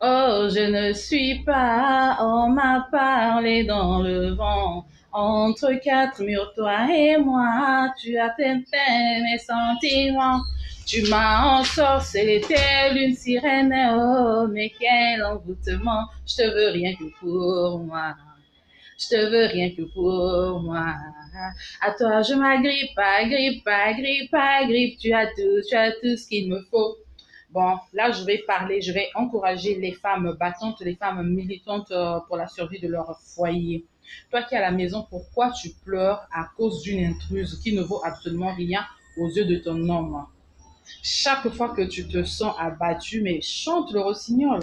Oh, je ne suis pas, on m'a parlé dans le vent. Entre quatre murs, toi et moi, tu as teinté mes sentiments. Tu m'as ensorcelé telle une sirène, oh, mais quel envoûtement. Je te veux rien que pour moi. Je te veux rien que pour moi. À toi, je m'agrippe, agrippe, agrippe, agrippe. Tu as tout ce qu'il me faut. Bon, là, je vais parler, je vais encourager les femmes battantes, les femmes militantes pour la survie de leur foyer. Toi qui es à la maison, pourquoi tu pleures à cause d'une intruse qui ne vaut absolument rien aux yeux de ton homme? Chaque fois que tu te sens abattu, mais chante le rossignol.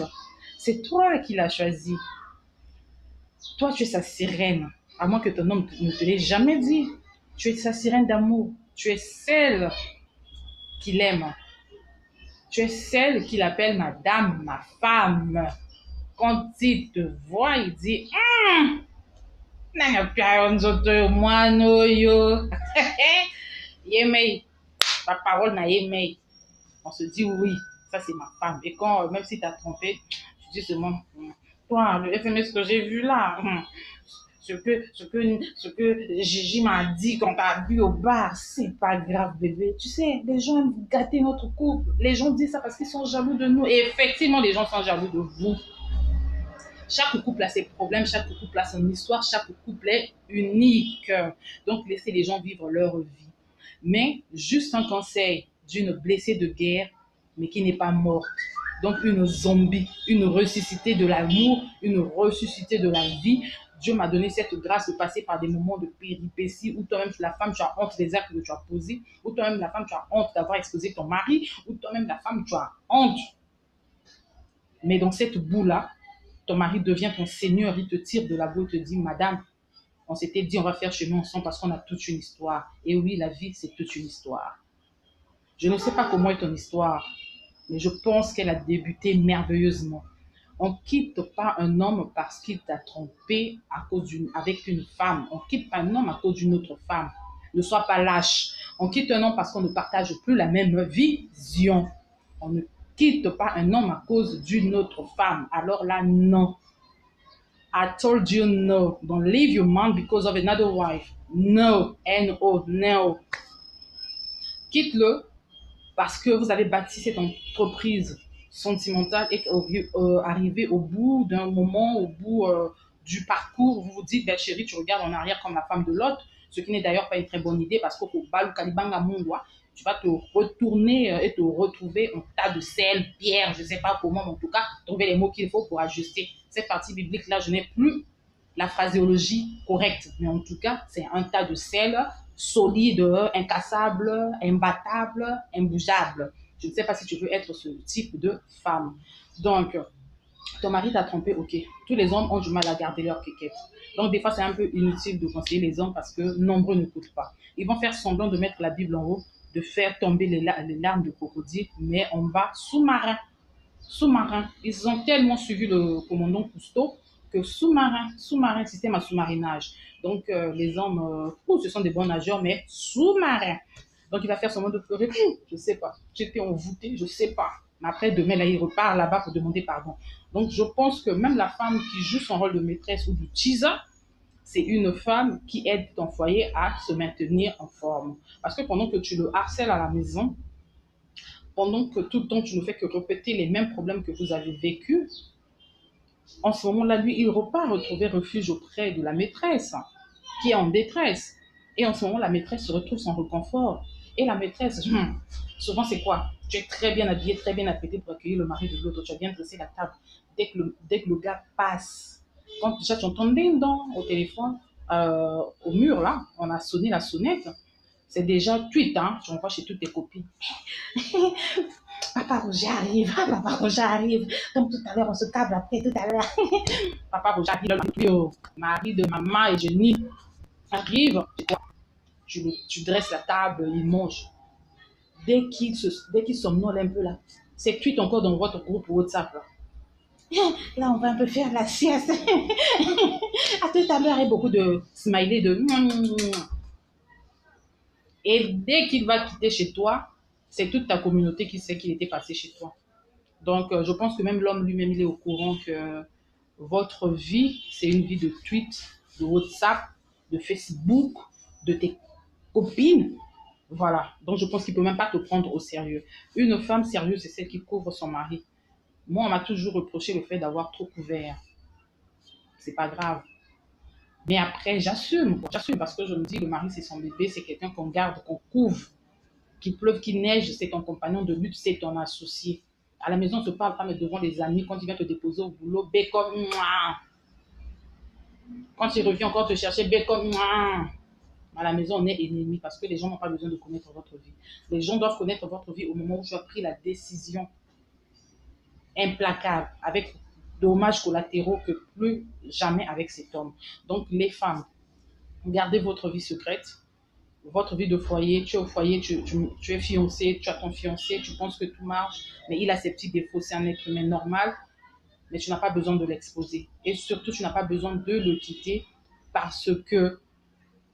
C'est toi qui l'as choisi. Toi, tu es sa sirène, à moins que ton homme ne te l'ait jamais dit. Tu es sa sirène d'amour. Tu es celle qu'il aime. Tu es celle qu'il appelle madame, ma femme. Quand il te voit, il dit Nanga pia nzoto mwano yo. Yemei. Ma parole na yemei. On se dit oui, ça c'est ma femme. Et quand, même si tu as trompé, tu dis seulement toi, le SMS que j'ai vu là, ce que Gigi m'a dit quand t'as bu au bar, c'est pas grave, bébé. Tu sais, les gens aiment gâter notre couple. Les gens disent ça parce qu'ils sont jaloux de nous. Et effectivement, les gens sont jaloux de vous. Chaque couple a ses problèmes, chaque couple a son histoire, chaque couple est unique. Donc, laissez les gens vivre leur vie. Mais juste un conseil d'une blessée de guerre, mais qui n'est pas morte. Donc, une zombie, une ressuscitée de l'amour, une ressuscitée de la vie. Dieu m'a donné cette grâce de passer par des moments de péripéties où toi-même, la femme, tu as honte des actes que tu as posés, où toi-même, la femme, tu as honte d'avoir exposé ton mari, où toi-même, la femme, tu as honte. Mais dans cette boue-là, ton mari devient ton seigneur, il te tire de la boue et te dit, Madame, on s'était dit on va faire chemin ensemble parce qu'on a toute une histoire. Et oui, la vie, c'est toute une histoire. Je ne sais pas comment est ton histoire, mais je pense qu'elle a débuté merveilleusement. On ne quitte pas un homme parce qu'il t'a trompé avec une femme. On ne quitte pas un homme à cause d'une autre femme. Ne sois pas lâche. On quitte un homme parce qu'on ne partage plus la même vision. On ne quitte pas un homme à cause d'une autre femme. Alors là, non. I told you no. Don't leave your man because of another wife. No. N-O. No. Quitte-le parce que vous avez bâti cette entreprise sentimentale et arrivé au bout d'un moment, au bout du parcours, vous vous dites, ben, chérie, tu regardes en arrière comme la femme de l'autre, ce qui n'est d'ailleurs pas une très bonne idée parce qu'au Balu Kalibanga Mundwa, tu vas te retourner et te retrouver en tas de sel, pierre, je ne sais pas comment, mais en tout cas, trouver les mots qu'il faut pour ajuster. Cette partie biblique-là, je n'ai plus la phraséologie correcte, mais en tout cas, c'est un tas de sel solide, incassable, imbattable, imbougeable. Je ne sais pas si tu veux être ce type de femme. Donc, ton mari t'a trompé, ok. Tous les hommes ont du mal à garder leur quéquette. Donc, des fois, c'est un peu inutile de conseiller les hommes parce que nombreux ne coûtent pas. Ils vont faire semblant de mettre la Bible en haut, de faire tomber les larmes de crocodile, mais en bas, sous-marin. Sous-marin. Ils ont tellement suivi le commandant Cousteau que sous-marin, sous-marin, système à sous-marinage. Donc, les hommes, ce sont des bons nageurs, mais sous-marins. Donc, il va faire semblant de pleurer. Je sais pas. J'étais envoûtée, je sais pas. Mais après, demain, là, il repart là-bas pour demander pardon. Donc, je pense que même la femme qui joue son rôle de maîtresse ou de teaser, c'est une femme qui aide ton foyer à se maintenir en forme. Parce que pendant que tu le harcèles à la maison, pendant que tout le temps tu ne fais que répéter les mêmes problèmes que vous avez vécus, en ce moment-là, lui, il repart retrouver refuge auprès de la maîtresse qui est en détresse. Et en ce moment, la maîtresse se retrouve sans réconfort. Et la maîtresse, souvent, c'est quoi? Tu es très bien habillé, très bien apprêté pour accueillir le mari de l'autre. Tu as bien dressé la table. Dès que le gars passe, quand déjà tu entends ding dong au téléphone, au mur, là, on a sonné la sonnette. C'est déjà tweet, hein, tu envoies chez toutes tes copines. Papa Roger arrive, ah, Papa Roger arrive. Comme tout à l'heure, on se câble après tout à l'heure. Papa Roger arrive, le mari de maman et Jenny arrive. Tu dresses la table, il mange. Dès qu'il somnole un peu là, c'est tweet encore dans votre groupe WhatsApp. Là, on va un peu faire la sieste. À tout à l'heure, et beaucoup de smiley de. Et dès qu'il va quitter chez toi, c'est toute ta communauté qui sait qu'il était passé chez toi. Donc, je pense que même l'homme lui-même, il est au courant que votre vie, c'est une vie de tweets, de WhatsApp, de Facebook, de tes copines. Voilà. Donc, je pense qu'il ne peut même pas te prendre au sérieux. Une femme sérieuse, c'est celle qui couvre son mari. Moi, on m'a toujours reproché le fait d'avoir trop couvert. C'est pas grave. Mais après, j'assume. J'assume parce que je me dis, le mari, c'est son bébé, c'est quelqu'un qu'on garde, qu'on couvre. Qu'il pleuve, qu'il neige, c'est ton compagnon de lutte, c'est ton associé. À la maison, on ne se parle pas, mais devant les amis, quand il vient te déposer au boulot, comme moi. Quand il revient encore te chercher, comme moi. À la maison, on est ennemis parce que les gens n'ont pas besoin de connaître votre vie. Les gens doivent connaître votre vie au moment où tu as pris la décision implacable, avec dommages collatéraux que plus jamais avec cet homme. Donc, les femmes, gardez votre vie secrète, votre vie de foyer. Tu es au foyer, tu es fiancé, tu as ton fiancé, tu penses que tout marche, mais il a ses petits défauts, c'est un être humain normal, mais tu n'as pas besoin de l'exposer. Et surtout, tu n'as pas besoin de le quitter parce que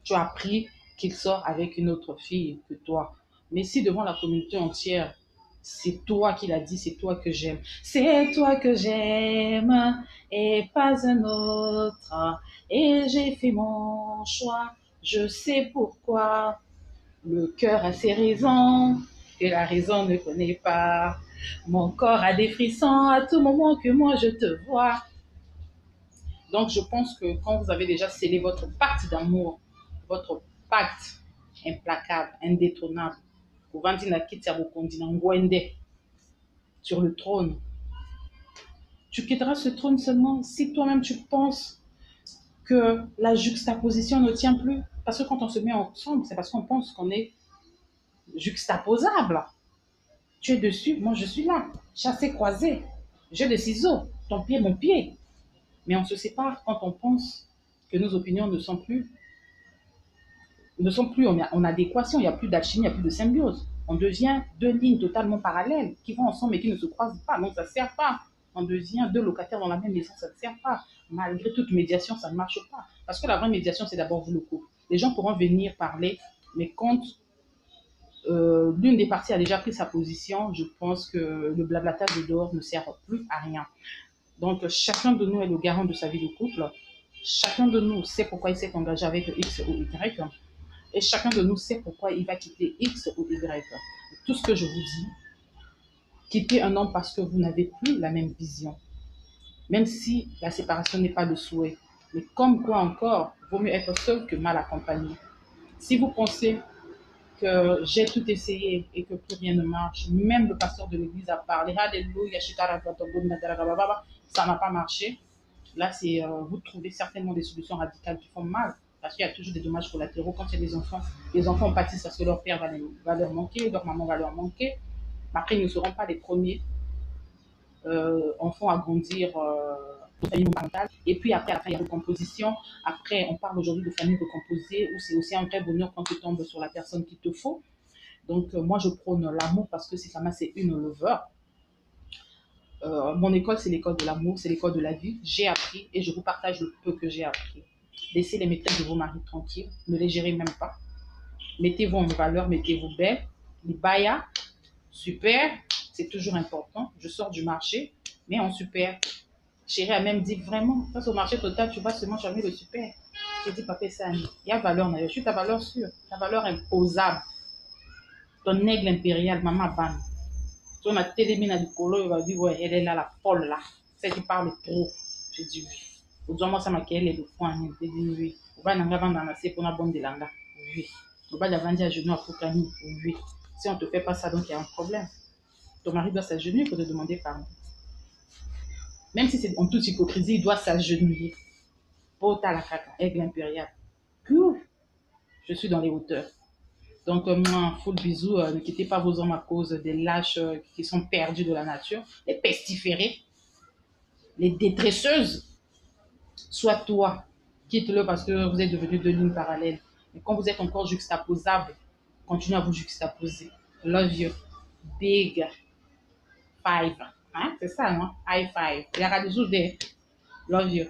tu as appris qu'il sort avec une autre fille que toi. Mais si devant la communauté entière, c'est toi qui l'as dit, c'est toi que j'aime. C'est toi que j'aime et pas un autre. Et j'ai fait mon choix, je sais pourquoi. Le cœur a ses raisons que la raison ne connaît pas. Mon corps a des frissons à tout moment que moi je te vois. Donc, je pense que quand vous avez déjà scellé votre pacte d'amour, votre pacte implacable, indétrônable, sur le trône, tu quitteras ce trône seulement si toi-même tu penses que la juxtaposition ne tient plus. Parce que quand on se met ensemble, c'est parce qu'on pense qu'on est juxtaposable. Tu es dessus, moi je suis là, chassé, croisé. J'ai des ciseaux, ton pied, mon pied. Mais on se sépare quand on pense que nos opinions ne sont plus en adéquation, il n'y a plus d'alchimie, il n'y a plus de symbiose. On devient deux lignes totalement parallèles qui vont ensemble et qui ne se croisent pas. Donc ça ne sert pas. On devient deux locataires dans la même maison, ça ne sert pas. Malgré toute médiation, ça ne marche pas. Parce que la vraie médiation, c'est d'abord vous le couple. Les gens pourront venir parler, mais quand l'une des parties a déjà pris sa position, je pense que le blablatage de dehors ne sert plus à rien. Donc chacun de nous est le garant de sa vie de couple. Chacun de nous sait pourquoi il s'est engagé avec X ou Y. Et chacun de nous sait pourquoi il va quitter X ou Y. Tout ce que je vous dis, quittez un homme parce que vous n'avez plus la même vision. Même si la séparation n'est pas le souhait. Mais comme quoi encore, vaut mieux être seul que mal accompagné. Si vous pensez que j'ai tout essayé et que plus rien ne marche, même le pasteur de l'église a parlé, Alléluia, ça n'a pas marché. Là, vous trouvez certainement des solutions radicales qui font mal. Parce qu'il y a toujours des dommages collatéraux. Quand il y a des enfants, les enfants pâtissent parce que leur père va leur manquer, leur maman va leur manquer. Mais après, ils ne seront pas les premiers enfants à grandir de famille monoparentale. Et puis après, à la fin, il y a la recomposition. Après, on parle aujourd'hui de famille recomposée où c'est aussi un vrai bonheur quand tu tombes sur la personne qu'il te faut. Donc, moi, je prône l'amour parce que Sikama, c'est une lover. Mon école, c'est l'école de l'amour, c'est l'école de la vie. J'ai appris et je vous partage le peu que j'ai appris. Laissez les maîtresses de vos maris tranquilles, ne les gérez même pas. Mettez-vous en valeur, mettez-vous belle. Les baya, super, c'est toujours important. Je sors du marché, mais en super. Chérie a même dit vraiment, face au marché total, tu vas seulement jamais le super. J'ai dit, papa, ça, il y a valeur, je suis ta valeur sûre, ta valeur imposable. Ton aigle impérial, maman ban. On a téléminé du colo, il va dire, ouais, elle est là, la folle là. Celle qui parle trop. J'ai dit oui. Aujourd'hui, moi, ça m'a qu'elle est de foi. J'ai dit oui. On va n'en avoir dans la pour la bonne de l'anga. Oui. On va l'avancer à genoux à Fukani. Oui. Si on ne te fait pas ça, donc il y a un problème. Ton mari doit s'agenouiller pour te demander pardon. Même si c'est en toute hypocrisie, il doit s'agenouiller. Pota la caca, aigle impérial. Je suis dans les hauteurs. Donc, moi, full bisous. Ne quittez pas vos hommes à cause des lâches qui sont perdus de la nature, les pestiférés, les détresseuses. Soit toi, quitte-le parce que vous êtes devenus deux lignes parallèles. Mais quand vous êtes encore juxtaposable, continuez à vous juxtaposer. Love you. Big five. Hein? C'est ça, non? High five. Il y a des jours de love you.